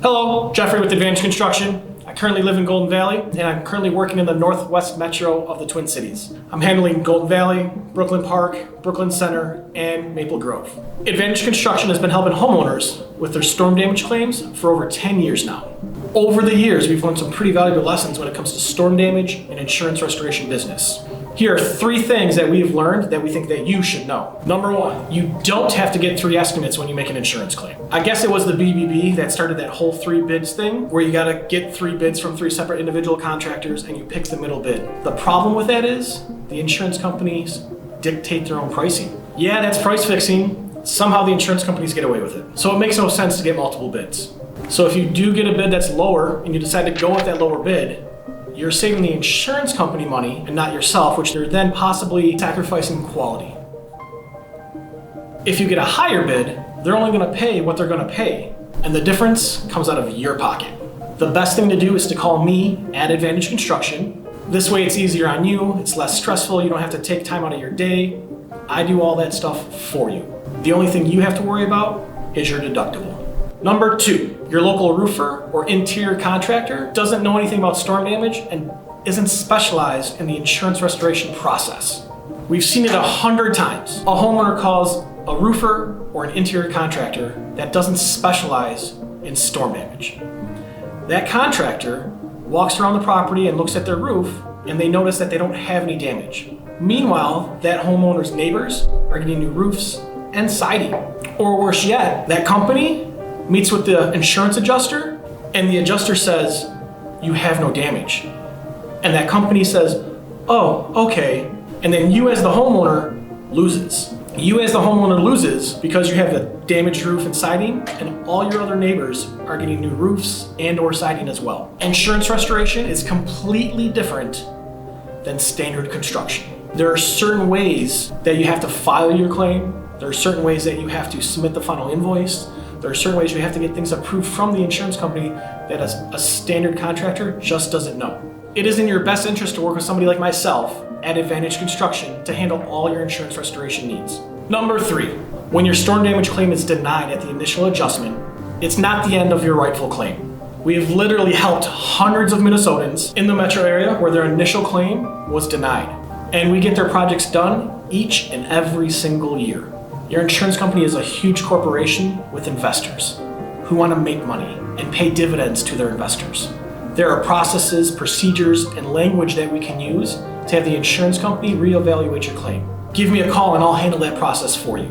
Hello, Geoffrey with Advantage Construction. I currently live in Golden Valley, and I'm currently working in the Northwest Metro of the Twin Cities. I'm handling Golden Valley, Brooklyn Park, Brooklyn Center, and Maple Grove. Advantage Construction has been helping homeowners with their storm damage claims for over 10 years now. Over the years, we've learned some pretty valuable lessons when it comes to storm damage and insurance restoration business. Here are 3 things that we have learned that we think that you should know. Number 1, you don't have to get 3 estimates when you make an insurance claim. I guess it was the BBB that started that whole 3 bids thing, where you gotta get 3 bids from 3 separate individual contractors and you pick the middle bid. The problem with that is the insurance companies dictate their own pricing. Yeah, that's price fixing. Somehow the insurance companies get away with it. So it makes no sense to get multiple bids. So if you do get a bid that's lower and you decide to go with that lower bid, you're saving the insurance company money and not yourself, which you're then possibly sacrificing quality. If you get a higher bid, they're only gonna pay what they're gonna pay, and the difference comes out of your pocket. The best thing to do is to call me at Advantage Construction. This way it's easier on you, it's less stressful, you don't have to take time out of your day. I do all that stuff for you. The only thing you have to worry about is your deductible. Number 2, your local roofer or interior contractor doesn't know anything about storm damage and isn't specialized in the insurance restoration process. We've seen it 100 times. A homeowner calls a roofer or an interior contractor that doesn't specialize in storm damage. That contractor walks around the property and looks at their roof, and they notice that they don't have any damage. Meanwhile, that homeowner's neighbors are getting new roofs and siding. Or worse yet, that company meets with the insurance adjuster, and the adjuster says, "You have no damage." And that company says, "Oh, okay." And then you as the homeowner loses. You as the homeowner loses because you have the damaged roof and siding, and all your other neighbors are getting new roofs and or siding as well. Insurance restoration is completely different than standard construction. There are certain ways that you have to file your claim. There are certain ways that you have to submit the final invoice. There are certain ways you have to get things approved from the insurance company that a standard contractor just doesn't know. It is in your best interest to work with somebody like myself at Advantage Construction to handle all your insurance restoration needs. Number 3, when your storm damage claim is denied at the initial adjustment, it's not the end of your rightful claim. We have literally helped hundreds of Minnesotans in the metro area where their initial claim was denied. And we get their projects done each and every single year. Your insurance company is a huge corporation with investors who want to make money and pay dividends to their investors. There are processes, procedures, and language that we can use to have the insurance company reevaluate your claim. Give me a call and I'll handle that process for you.